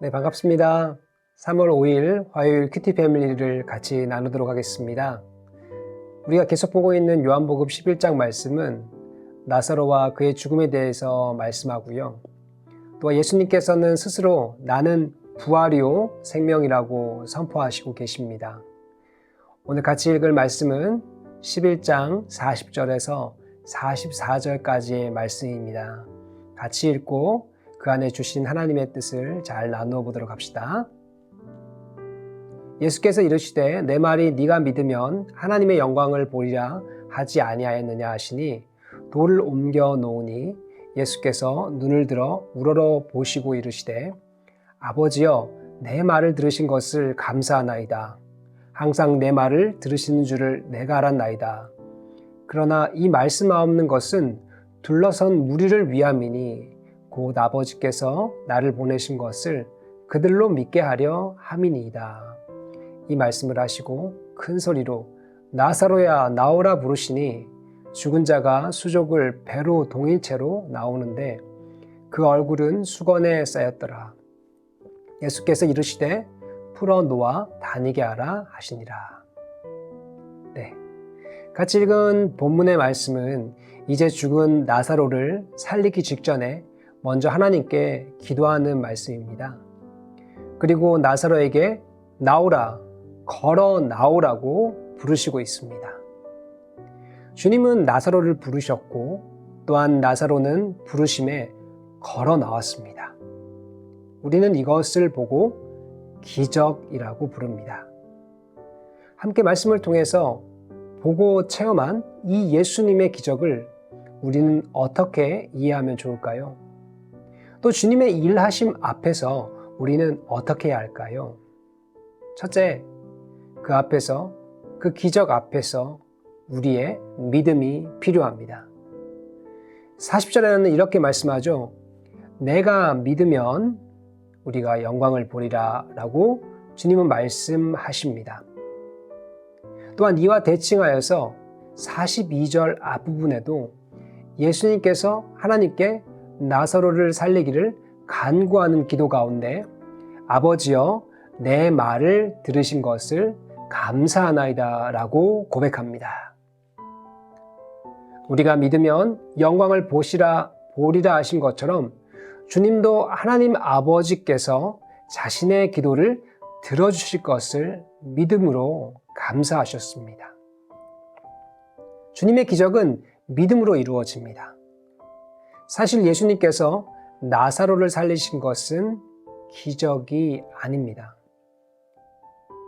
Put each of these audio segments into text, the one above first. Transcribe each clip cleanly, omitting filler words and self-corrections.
네, 반갑습니다. 3월 5일 화요일 큐티 패밀리를 같이 나누도록 하겠습니다. 우리가 계속 보고 있는 요한복음 11장 말씀은 나사로와 그의 죽음에 대해서 말씀하고요. 또 예수님께서는 스스로 나는 부활이요 생명이라고 선포하시고 계십니다. 오늘 같이 읽을 말씀은 11장 40절에서 44절까지의 말씀입니다. 같이 읽고 그 안에 주신 하나님의 뜻을 잘 나누어 보도록 합시다. 예수께서 이르시되 내 말이 네가 믿으면 하나님의 영광을 보리라 하지 아니하였느냐 하시니 돌을 옮겨 놓으니 예수께서 눈을 들어 우러러 보시고 이르시되 아버지여 내 말을 들으신 것을 감사하나이다. 항상 내 말을 들으시는 줄을 내가 알았나이다. 그러나 이 말씀하옵는 것은 둘러선 무리를 위함이니 곧 아버지께서 나를 보내신 것을 그들로 믿게 하려 함이니이다. 이 말씀을 하시고 큰 소리로 나사로야 나오라 부르시니 죽은 자가 수족을 배로 동인 채로 나오는데 그 얼굴은 수건에 쌓였더라. 예수께서 이르시되 풀어 놓아 다니게 하라 하시니라. 네, 같이 읽은 본문의 말씀은 이제 죽은 나사로를 살리기 직전에 먼저 하나님께 기도하는 말씀입니다. 그리고 나사로에게 나오라, 걸어 나오라고 부르시고 있습니다. 주님은 나사로를 부르셨고 또한 나사로는 부르심에 걸어 나왔습니다. 우리는 이것을 보고 기적이라고 부릅니다. 함께 말씀을 통해서 보고 체험한 이 예수님의 기적을 우리는 어떻게 이해하면 좋을까요? 또 주님의 일하심 앞에서 우리는 어떻게 해야 할까요? 첫째, 그 앞에서, 그 기적 앞에서 우리의 믿음이 필요합니다. 40절에는 이렇게 말씀하죠. 내가 믿으면 우리가 영광을 보리라 라고 주님은 말씀하십니다. 또한 이와 대칭하여서 42절 앞부분에도 예수님께서 하나님께 나사로를 살리기를 간구하는 기도 가운데 아버지여 내 말을 들으신 것을 감사하나이다 라고 고백합니다. 우리가 믿으면 영광을 보리라 하신 것처럼 주님도 하나님 아버지께서 자신의 기도를 들어주실 것을 믿음으로 감사하셨습니다. 주님의 기적은 믿음으로 이루어집니다. 사실 예수님께서 나사로를 살리신 것은 기적이 아닙니다.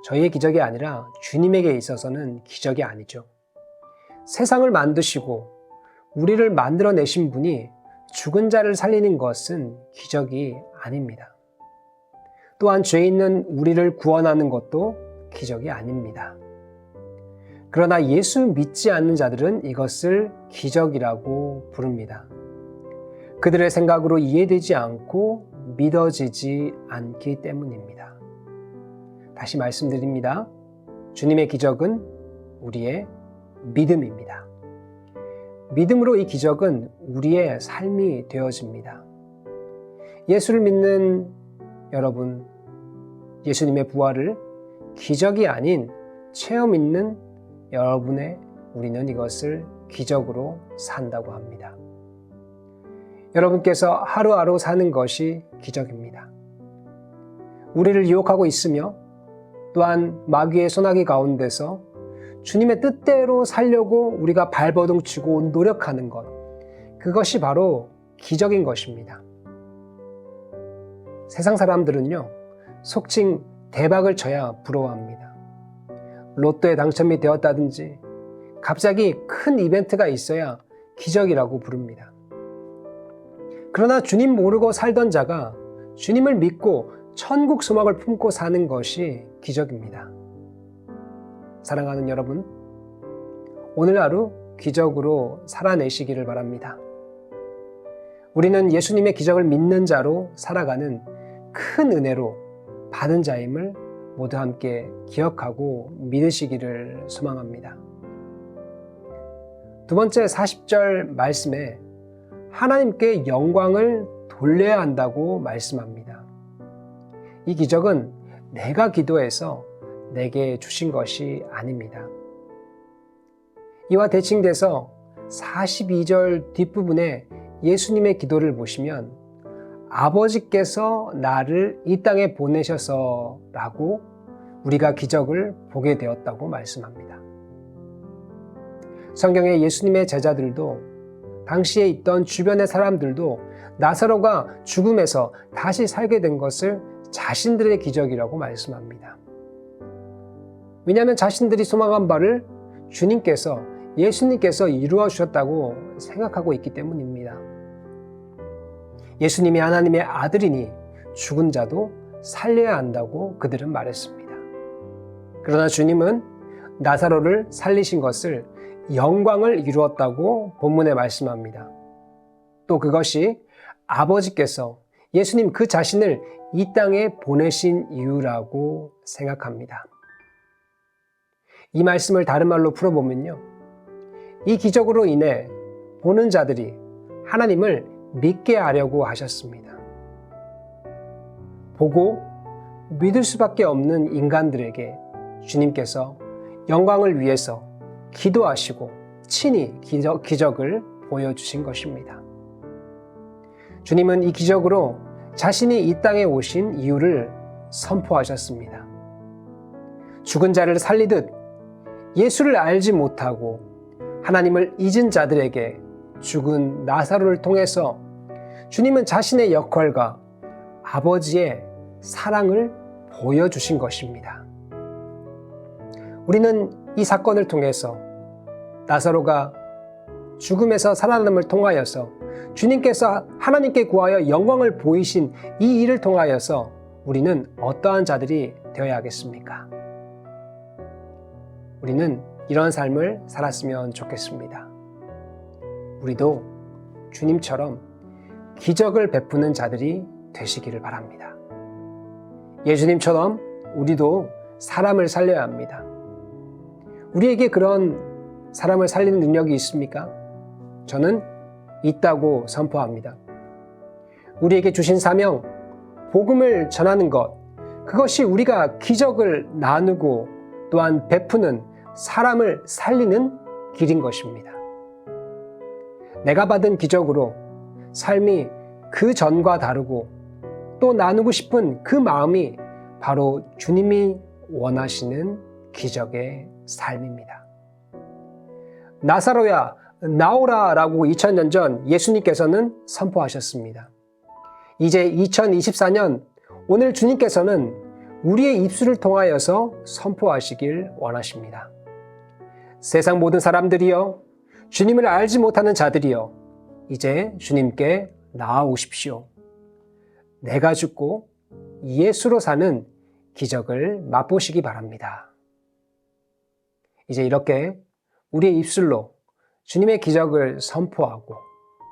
저희의 기적이 아니라 주님에게 있어서는 기적이 아니죠. 세상을 만드시고 우리를 만들어내신 분이 죽은 자를 살리는 것은 기적이 아닙니다. 또한 죄 있는 우리를 구원하는 것도 기적이 아닙니다. 그러나 예수 믿지 않는 자들은 이것을 기적이라고 부릅니다. 그들의 생각으로 이해되지 않고 믿어지지 않기 때문입니다. 다시 말씀드립니다. 주님의 기적은 우리의 믿음입니다. 믿음으로 이 기적은 우리의 삶이 되어집니다. 예수를 믿는 여러분, 예수님의 부활을 기적이 아닌 체험 있는 여러분의 우리는 이것을 기적으로 산다고 합니다. 여러분께서 하루하루 사는 것이 기적입니다. 우리를 유혹하고 있으며 또한 마귀의 소나기 가운데서 주님의 뜻대로 살려고 우리가 발버둥 치고 노력하는 것, 그것이 바로 기적인 것입니다. 세상 사람들은요, 속칭 대박을 쳐야 부러워합니다. 로또에 당첨이 되었다든지 갑자기 큰 이벤트가 있어야 기적이라고 부릅니다. 그러나 주님 모르고 살던 자가 주님을 믿고 천국 소망을 품고 사는 것이 기적입니다. 사랑하는 여러분, 오늘 하루 기적으로 살아내시기를 바랍니다. 우리는 예수님의 기적을 믿는 자로 살아가는 큰 은혜로 받은 자임을 모두 함께 기억하고 믿으시기를 소망합니다. 두 번째 40절 말씀에 하나님께 영광을 돌려야 한다고 말씀합니다. 이 기적은 내가 기도해서 내게 주신 것이 아닙니다. 이와 대칭돼서 42절 뒷부분에 예수님의 기도를 보시면 아버지께서 나를 이 땅에 보내셔서 라고 우리가 기적을 보게 되었다고 말씀합니다. 성경에 예수님의 제자들도 당시에 있던 주변의 사람들도 나사로가 죽음에서 다시 살게 된 것을 자신들의 기적이라고 말씀합니다. 왜냐하면 자신들이 소망한 바를 주님께서, 예수님께서 이루어 주셨다고 생각하고 있기 때문입니다. 예수님이 하나님의 아들이니 죽은 자도 살려야 한다고 그들은 말했습니다. 그러나 주님은 나사로를 살리신 것을 영광을 이루었다고 본문에 말씀합니다. 또 그것이 아버지께서 예수님 그 자신을 이 땅에 보내신 이유라고 생각합니다. 이 말씀을 다른 말로 풀어보면요, 이 기적으로 인해 보는 자들이 하나님을 믿게 하려고 하셨습니다. 보고 믿을 수밖에 없는 인간들에게 주님께서 영광을 위해서 기도하시고 친히 기적을 보여주신 것입니다. 주님은 이 기적으로 자신이 이 땅에 오신 이유를 선포하셨습니다. 죽은 자를 살리듯 예수를 알지 못하고 하나님을 잊은 자들에게 죽은 나사로를 통해서 주님은 자신의 역할과 아버지의 사랑을 보여주신 것입니다. 우리는 이 사건을 통해서 나사로가 죽음에서 살아남을 통하여서 주님께서 하나님께 구하여 영광을 보이신 이 일을 통하여서 우리는 어떠한 자들이 되어야 하겠습니까? 우리는 이런 삶을 살았으면 좋겠습니다. 우리도 주님처럼 기적을 베푸는 자들이 되시기를 바랍니다. 예수님처럼 우리도 사람을 살려야 합니다. 우리에게 그런 사람을 살리는 능력이 있습니까? 저는 있다고 선포합니다. 우리에게 주신 사명, 복음을 전하는 것, 그것이 우리가 기적을 나누고 또한 베푸는 사람을 살리는 길인 것입니다. 내가 받은 기적으로 삶이 그 전과 다르고 또 나누고 싶은 그 마음이 바로 주님이 원하시는 기적의 삶입니다. 나사로야 나오라 라고 2000년 전 예수님께서는 선포하셨습니다. 이제 2024년 오늘 주님께서는 우리의 입술을 통하여서 선포하시길 원하십니다. 세상 모든 사람들이여, 주님을 알지 못하는 자들이여, 이제 주님께 나아오십시오. 내가 죽고 예수로 사는 기적을 맛보시기 바랍니다. 이제 이렇게 우리의 입술로 주님의 기적을 선포하고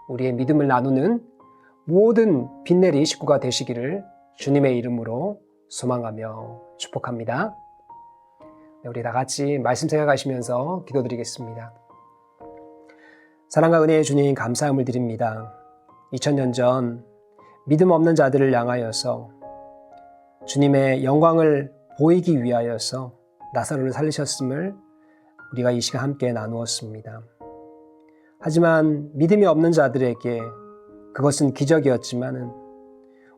우리의 믿음을 나누는 모든 빛내리 식구가 되시기를 주님의 이름으로 소망하며 축복합니다. 우리 다 같이 말씀 생각하시면서 기도드리겠습니다. 사랑과 은혜의 주님, 감사함을 드립니다. 2000년 전 믿음 없는 자들을 향하여서 주님의 영광을 보이기 위하여서 나사로를 살리셨음을 우리가 이 시간 함께 나누었습니다. 하지만 믿음이 없는 자들에게 그것은 기적이었지만은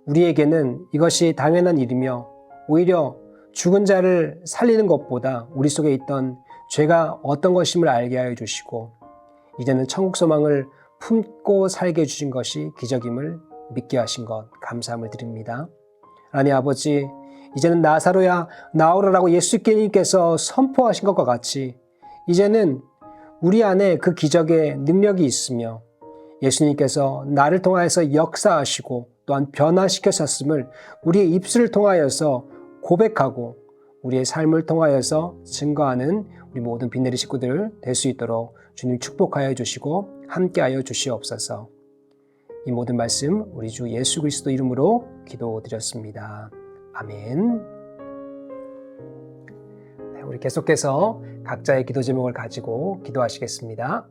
우리에게는 이것이 당연한 일이며 오히려 죽은 자를 살리는 것보다 우리 속에 있던 죄가 어떤 것임을 알게 하여 주시고 이제는 천국 소망을 품고 살게 해주신 것이 기적임을 믿게 하신 것 감사함을 드립니다. 하나님 아버지, 이제는 나사로야 나오라라고 예수님께서 선포하신 것과 같이 이제는 우리 안에 그 기적의 능력이 있으며 예수님께서 나를 통하여서 역사하시고 또한 변화시켜셨음을 우리의 입술을 통하여서 고백하고 우리의 삶을 통하여서 증거하는 우리 모든 빛내리 식구들 될 수 있도록 주님 축복하여 주시고 함께하여 주시옵소서. 이 모든 말씀 우리 주 예수 그리스도 이름으로 기도드렸습니다. 아멘. 우리 계속해서 각자의 기도 제목을 가지고 기도하시겠습니다.